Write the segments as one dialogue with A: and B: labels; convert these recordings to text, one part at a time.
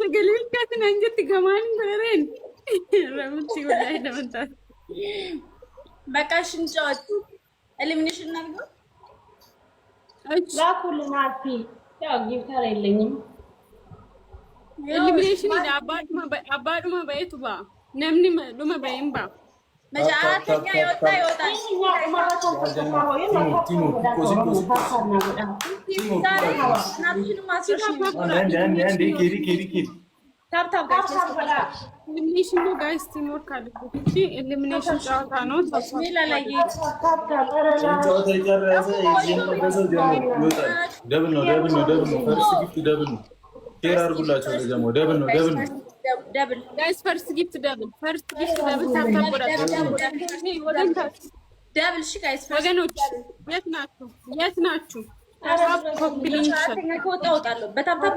A: سجلي الكاتن انجت كمان برين رمتي ولا احنا منت
B: بقاش نجود elimination نعمله
C: لا كلنا في يا جبتها لين
A: elimination إذا أباد ما بيتوا نمني ما بين با
B: مجاعات يا يوتا يوتا
D: تيمو
B: تاب تاب
A: elimination no guys team work على كوتشي elimination ጨዋታ ነው
B: بسم الله ላይ
D: ደብል ነው ፈርስ ጊፍት ደብል ነው ሼር አድርጉላቸው ደግሞ ደብል ነው
B: دبل
A: guys first gift double ታብታብ ወደ
B: دبل شي ጋይስ
A: ወገኖች የት ናችሁ ኮምፕሊት
B: ወጣለሁ በታብታብ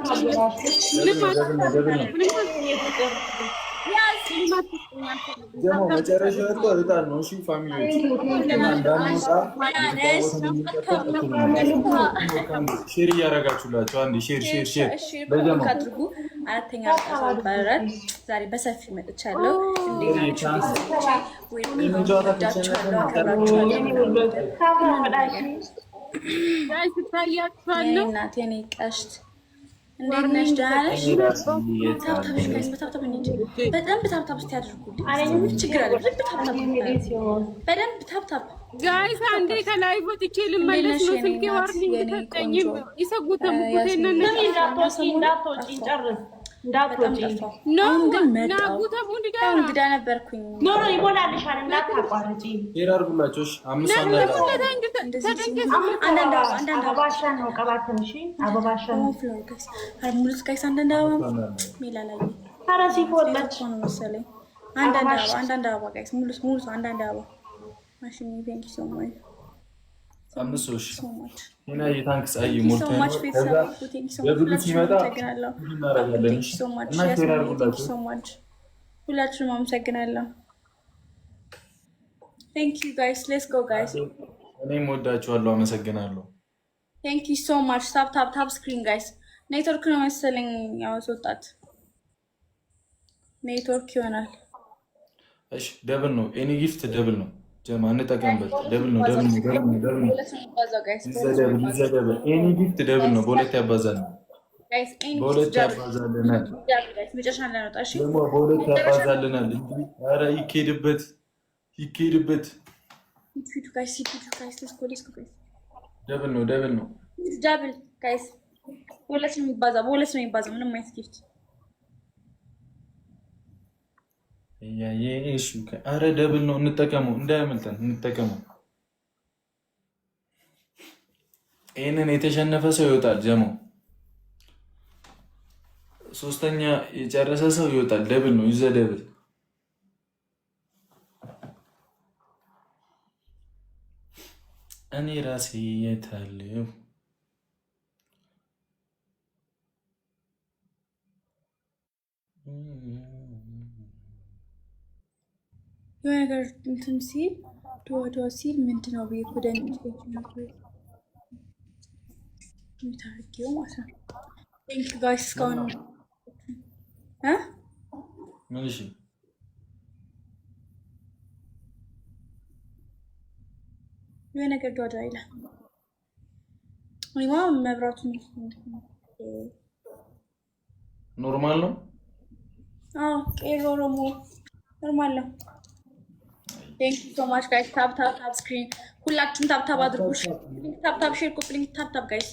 D: ደግሞ መጨረሻ ወጣ ነው እሺ ፋሚሊዎች ሼር እያደረጋችሁላችሁ አንዴ ሼር በደሞ
B: አድርጉ አራተኛ ተባረረ ዛሬ በሰፊ መጥቻለሁ እናቴ ነኝ ቀሽት እንዴት ነሽ ደህና ነሽ ታብታብሽ ጋይስ በታብታብ እንሂድ በደንብ ታብታብ እስቲ አድርጉልኝ ምን ችግር አለ በደንብ ታብታብ
A: ጋይስ አንዴ ከላይ ወጥቼ ልመለስ ነው ስልኬ ዋርኒንግ ተጠኝም ይሰጉት ተሙኩቴና
C: እንዳትወጪ ጨርስ እንዳትወጪ
A: ነው
B: ግን
A: ናጉታ ቡንዲዳ
B: እንግዳ ነበርኩኝ
C: ኖ ይሞላልሻል እንዳታቋርጪ
D: ሼር አድርጉላችሁ እሺ አምስት
C: አንዳንድ አበባሻ ነው ቀባትን እሺ አበባሻ ነው
B: ሙሉስ ጋይስ አንዳንድ አበባ ሜላ ላይ
C: ታራሲ ወጣች
B: ነው መሰለኝ አንዳንድ አበባ ጋይስ ሙሉስ አንዳንድ አበባ ማሽን ቴንክ ዩ ሶ ማች
D: አምስቶሽ እና የታንክስ አይ ሞልቶ ለብዙ ሲመጣ እናረጋለን እና ሼር አድርጉላችሁ
B: ሁላችሁም አመሰግናለሁ ቴንክ ዩ ጋይስ ሌትስ ጎ ጋይስ
D: እኔም ወዳችኋለሁ አመሰግናለሁ
B: ቴንክ ዩ ሶ ማች ታፕ ስክሪን ጋይስ ኔትወርክ ነው መሰለኝ ያወጣት ኔትወርክ ይሆናል
D: እሺ ደብል ነው ኤኒ ጊፍት ደብል ነው ጀማ እንጠቀምበት ደብል ነው ኤኒ ጊፍት ደብል ነው በሁለት ያባዛል
B: ጋይስ ኤኒ
D: በሁለት ያባዛልናል
B: ጋይስ መጨረሻ ላይ ነው ታሺ
D: ደግሞ በሁለት ያባዛልናል እንጂ ኧረ ይኬድበት
B: ጋይስ ሌትስ ጎ ጋይስ
D: ደብል ነው
B: ደብል ጋይስ በሁለት ነው የሚባዛው ምንም አይነት ጊፍት
D: ያየሽ አረ ደብል ነው እንጠቀመው እንዳያመልጠን እንጠቀመው ይሄንን የተሸነፈ ሰው ይወጣል ጀሞ ሶስተኛ የጨረሰ ሰው ይወጣል ደብል ነው ይዘ ደብል እኔ ራሴ የታለው
B: የሆነ ነገር እንትን ሲል ዱዋ ሲል ምንድን ነው ብዬ ወደ ታርጌው ማለት ነው ቴንክ ዩ ጋይስ እስካሁን
D: ምን እሺ
B: የሆነ ነገር ዱዋ ይላል ወይማ መብራቱ
D: ኖርማል ነው
B: ቄሮ ሮሞ ኖርማል ነው ቴንክ ዩ ሶ ማች ጋይስ ታፕ ስክሪን ሁላችሁም ታፕ አድርጉ ታፕ ሼር ኮፒ ሊንክ ታፕ ጋይስ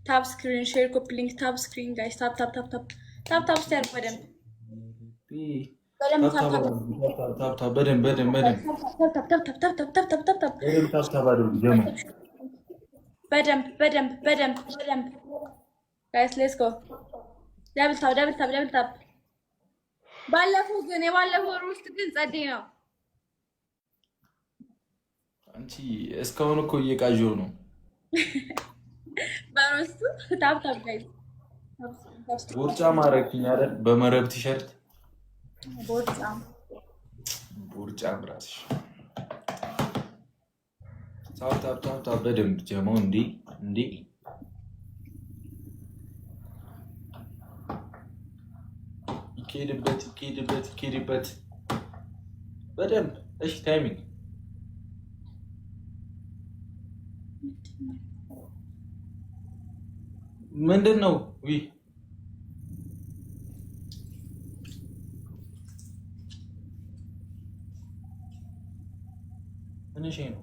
B: ታፕ ስክሪን ሼር ኮፒ ሊንክ ታፕ ስክሪን ጋይስ ታፕ ስታር በደንብ በደንብ ጋይስ ሌትስ ጎ ደብል ታፕ ባለፈው ግን የባለፈው ውስጥ ግን ጸዴ ነው
D: አንቺ እስካሁን እኮ እየቃዠው ነው
B: ባሮስቱ ታፕ ጋይስ
D: ቦርጫ ማረክኝ አይደል በመረብ ቲሸርት ቦርጫ ብራሽ ታፕ በደንብ ጀማው እንዴ ይኬድበት በደንብ እሺ ታይሚንግ ምንድነው ዊ ምንሽ ነው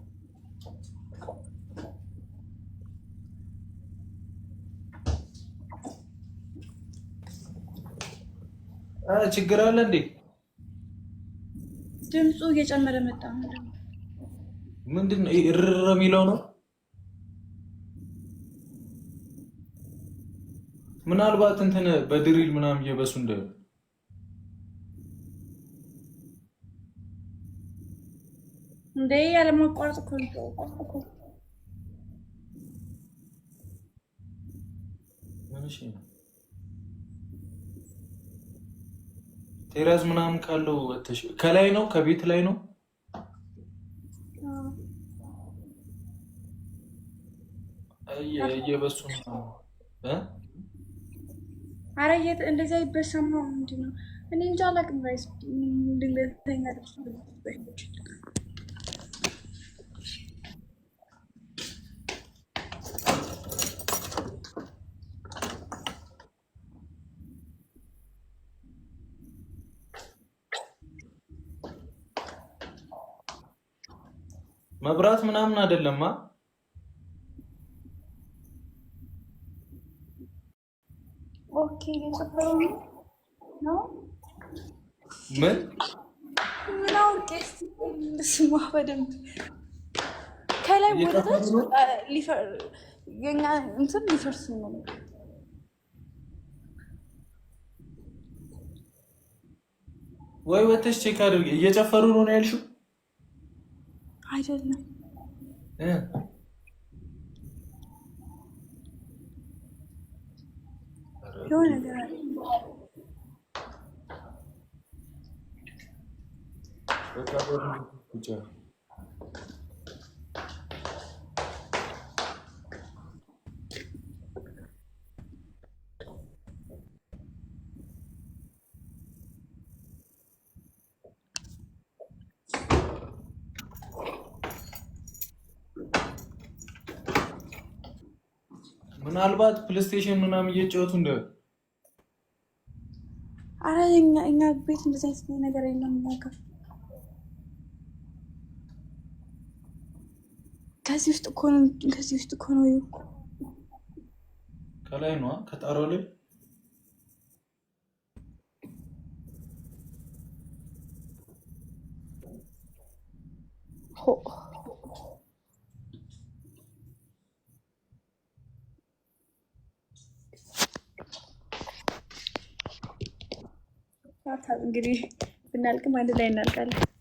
D: ችግር አለ እንዴ?
B: ድምፁ እየጨመረ መጣ።
D: ምንድነው እርር የሚለው ነው? ምናልባት እንትን በድሪል ምናምን እየበሱ እንደ
B: እንዴ ያለማቋረጥ እኮ
D: ምንሽ ነው? ቴራዝ ምናምን ካለው ወተሽ ከላይ ነው ከቤት ላይ ነው እየበሱ ነው
B: አረ እንደዛ ይበሳም ነው ምንድነው እኔ እንጃ አላውቅም ጋይስ ድንገተኛ
D: መብራት ምናምን አይደለማ
B: ኦኬ የሰፈሩ ነው
D: ምን
B: ነው ቄስ ስማ በደንብ ከላይ ወደታች የኛ እንትን ሊፈርስ ነው
D: ወይ ወተሽ ቼክ አድርጊ እየጨፈሩ ነው ያልሽው
B: አይደለም የሆነ ነገር አለ
D: ምናልባት ፕሌይስቴሽን ምናምን እየጫወቱ እንደ
B: አረ እኛ ቤት እንደዚህ አይነት ነገር የለም ነገር ከዚህ ውስጥ እኮ ነው
D: ከላይ ነው ከጣራው ላይ
B: ሆ እንግዲህ ብናልቅም አንድ ላይ እናልቃለን።